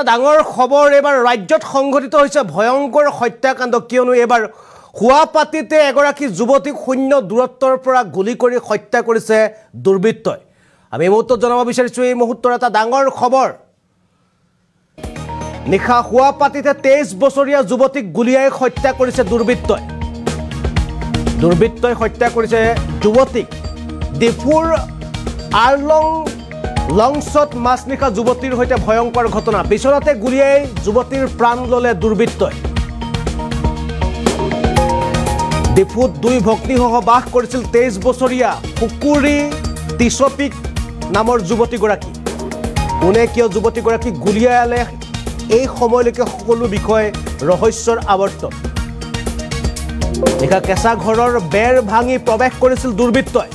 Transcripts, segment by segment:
ডাঙৰ খবৰ এবাৰ ৰাজ্যত সংঘটিত হৈছে ভয়ংকৰ হত্যাকাণ্ড কিয়নো এবাৰ হুৱাপাতিতে এগৰাকী যুৱতীক শূন্য দূৰত্বৰ পৰা গুলি কৰি হত্যা কৰিছে দুৰ্বৃত্তই। আমি এই মুহূৰ্তত জনাব বিচাৰিছো এই মুহূৰ্তৰ এটা ডাঙৰ খবৰ। নিশা হুৱাপাতিতে 23 বছৰীয়া যুৱতীক গুলিয়াই হত্যা কৰিছে দুৰ্বৃত্তই। দুৰ্বৃত্তই হত্যা কৰিছে যুৱতীক। ডিফুৰ আৰলং লংছত মাছনিশা যুৱতীৰ সৈতে ভয়ংকৰ ঘটনা। বিচনাতে গুলিয়াই যুৱতীৰ প্ৰাণ ললে দুৰ্বৃত্তই। ডিফুত দুই ভগ্নীসহ বাস কৰিছিল 23 বছৰীয়া কুকুৰী টিছপিক নামৰ যুৱতীগৰাকী। কোনে কিয় যুৱতীগৰাকীক গুলিয়ালে এই সময়লৈকে সকলো বিষয় ৰহস্যৰ আৱৰ্তন। নিশা কেঁচা ঘৰৰ বেৰ ভাঙি প্ৰৱেশ কৰিছিল দুৰ্বৃত্তই।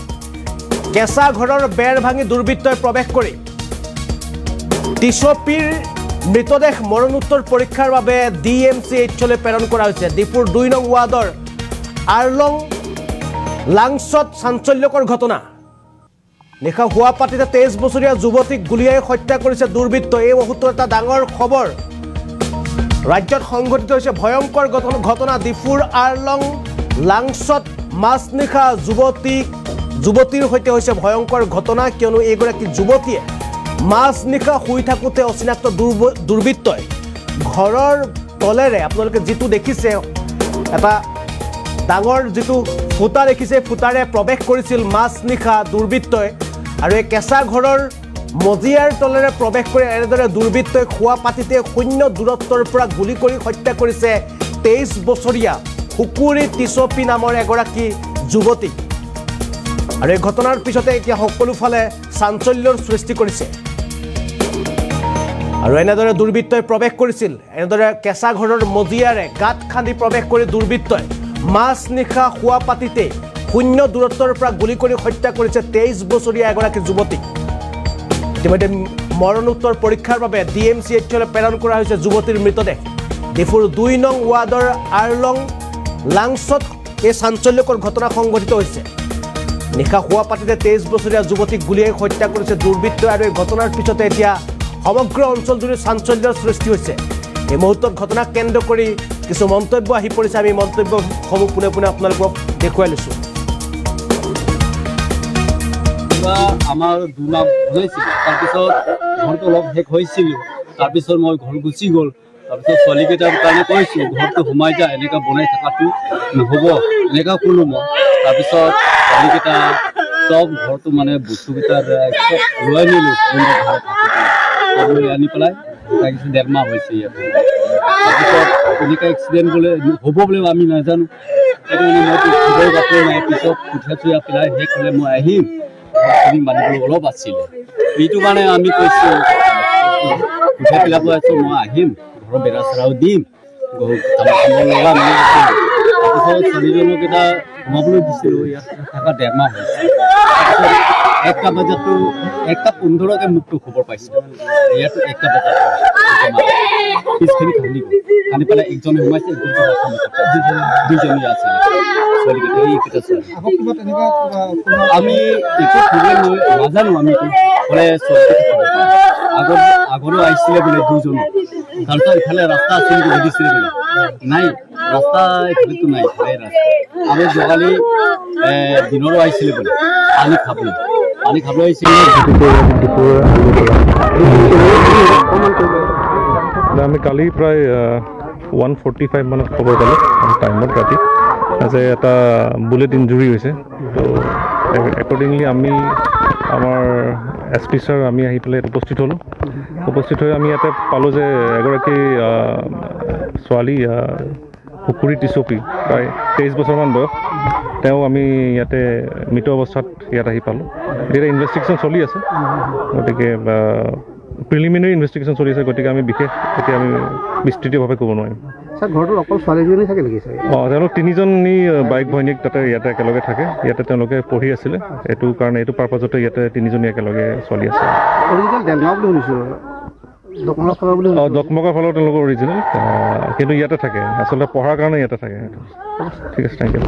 কেঁচা ঘৰৰ বেৰ ভাঙি দুৰ্বৃত্তই প্ৰৱেশ কৰি টিছপিৰ মৃতদেহ মৰণোত্তৰ পৰীক্ষাৰ বাবে DMCHলৈ প্ৰেৰণ কৰা হৈছে। ডিফুৰ 2 নং ৱাৰ্ডৰ আৰলং লাংছত চাঞ্চল্যকৰ ঘটনা। নিশা হুৱাপাতিতে 23 বছৰীয়া যুৱতীক গুলিয়াই হত্যা কৰিছে দুৰ্বৃত্তই। এই মুহূৰ্তত এটা ডাঙৰ খবৰ। ৰাজ্যত সংঘটিত হৈছে ভয়ংকৰ ঘটনা। ডিফুৰ আৰলং লাংছত মাজনিশা যুৱতীৰ সৈতে হৈছে ভয়ংকৰ ঘটনা কিয়নো এইগৰাকী যুৱতীয়ে মাজনিশা শুই থাকোঁতে অচিনাক্ত দুৰ্বৃত্তই ঘৰৰ তলেৰে আপোনালোকে যিটো দেখিছে এটা ডাঙৰ যিটো ফুটা দেখিছে ফুটাৰে প্ৰৱেশ কৰিছিল মাজনিশা দুৰ্বৃত্তই আৰু এই কেঁচা ঘৰৰ মজিয়াৰ তলেৰে প্ৰৱেশ কৰি এনেদৰে দুৰ্বৃত্তই হুৱাপাতিতে শূন্য দূৰত্বৰ পৰা গুলি কৰি হত্যা কৰিছে 23 বছৰীয়া কুকুৰী টিছপি নামৰ এগৰাকী যুৱতীক। আৰু এই ঘটনাৰ পিছতে এতিয়া সকলোফালে চাঞ্চল্যৰ সৃষ্টি কৰিছে। আৰু এনেদৰে দুৰ্বৃত্তই প্ৰৱেশ কৰিছিল এনেদৰে কেঁচা ঘৰৰ মজিয়াৰে গাঁত খান্দি প্ৰৱেশ কৰি দুৰ্বৃত্তই মাজনিশা হুৱাপাতিতে শূন্য দূৰত্বৰ পৰা গুলি কৰি হত্যা কৰিছে 23 বছৰীয়া এগৰাকী যুৱতীক। ইতিমধ্যে মৰণোত্তৰ পৰীক্ষাৰ বাবে DMCHলৈ প্ৰেৰণ কৰা হৈছে যুৱতীৰ মৃতদেহ। ডিফুৰ 2 নং ৱাৰ্ডৰ আৰলং লাংছত এই চাঞ্চল্যকৰ ঘটনা সংঘটিত হৈছে। নিশা হুৱাপাতিতে 23 বছৰীয়া যুৱতীক গুলিয়াই হত্যা কৰিছে দুৰ্বৃত্তই আৰু এই ঘটনাৰ পিছতে এতিয়া সমগ্ৰ অঞ্চলজুৰি চাঞ্চল্যৰ সৃষ্টি হৈছে। এই মুহূৰ্তত ঘটনাক কেন্দ্ৰ কৰি কিছু মন্তব্য আহি পৰিছে। আমি মন্তব্যসমূহ পোনে পোনে আপোনালোকক দেখুৱাই লৈছোঁ। আমাৰ 2 মাহ হৈছিল, তাৰপিছত ঘৰটো অলপ শেষ হৈছিল, তাৰপিছত মই ঘৰ গুচি গ'ল। তাৰপিছত ছোৱালীকেইটাৰ কাৰণে কৈছোঁ ঘৰটো সোমাই যা, এনেকুৱা বনাই থকাটো নহ'ব, এনেকুৱা ক'লোঁ মই। তাৰপিছত ছোৱালীকেইটা চব ঘৰটো মানে বস্তুকেইটাৰ চব লৈ নিলোঁ, লৈ আনি পেলাই তাৰপিছত 1.5 মাহ হৈছে ইয়াত। তাৰপিছত এনেকুৱা এক্সিডেণ্ট বোলে হ'ব বুলি আমি নাজানো, সেইটো মানে মইতো খবৰ বাতৰি নাই। পিছত উঠাই থৈ পেলাই শেষ হ'লে মই আহিম, মানুহবোৰ অলপ আছিলে, এইটো কাৰণে আমি কৈছোঁ উঠাই পেলাই কৈ আছোঁ মই আহিম, ঘৰৰ বেৰা চেৰাও দিম, লগাম। তাৰপিছত ছোৱালীজনক এটা সোমাবলৈ দিছিলোঁ, ইয়াত থকা 1.5 মাহ হৈছে। তাৰপিছত 1টা বজাতো 1:15তে মোকতো খবৰ পাইছিলোঁ, ইয়াতো 1টা বজাত পিছখিনি খান্দি পেলাই একজনে সোমাইছে, দুজনী আছিলে ছোৱালীকেইটা, এইকেইটা ছোৱালী। আমি একো খবৰ নাজানো, আমিতো বোলে আগলৈ আহিছিলে বোলে 2জন। তাৰপিছত ইফালে ৰাস্তা আছিল নেকি সুধিছিলে বোলে, নাই ৰাস্তা ইফালেতো নাই, ইফালে ৰাস্তা। আৰু যোৱাকালি দিনৰো আহিছিলে বোলে পানী খাবলৈ আহিছিলে। আমি কালি প্ৰায় 1:45 মানত খবৰ পালোঁ টাইমত ৰাতি যে এটা বুলেট ইঞ্জুৰি হৈছে। তো একৰ্ডিংলি আমি আমাৰ SP ছাৰ আমি আহি পেলাই উপস্থিত হ'লোঁ। উপস্থিত হৈ আমি ইয়াতে পালোঁ যে এগৰাকী ছোৱালী কুকুৰী টিছপি প্ৰায় 23 বছৰমান বয়স, তেওঁ আমি ইয়াতে মৃত অৱস্থাত ইয়াত আহি পালোঁ। এতিয়া ইনভেষ্টিগেশ্যন চলি আছে, গতিকে প্ৰিলিমিনাৰী ইনভেষ্টিগেশ্যন চলি আছে, গতিকে আমি বিশেষ এতিয়া আমি বিস্তৃতভাৱে ক'ব নোৱাৰিম। ছাৰ ঘৰটোত অকল ছোৱালীজনী থাকে নেকি ছাৰ? তেওঁলোক 3জনী বাইক ভৈনীক ইয়াতে একেলগে থাকে। ইয়াতে তেওঁলোকে পঢ়ি আছিলে, এইটো কাৰণে এইটো পাৰপাজতে ইয়াতে 3জনী একেলগে চলি আছে। দকমকাৰ ফালৰ তেওঁলোকৰ অৰিজিনেল, কিন্তু ইয়াতে থাকে, আচলতে পঢ়াৰ কাৰণে ইয়াতে থাকে। ঠিক আছে, থেংক ইউ।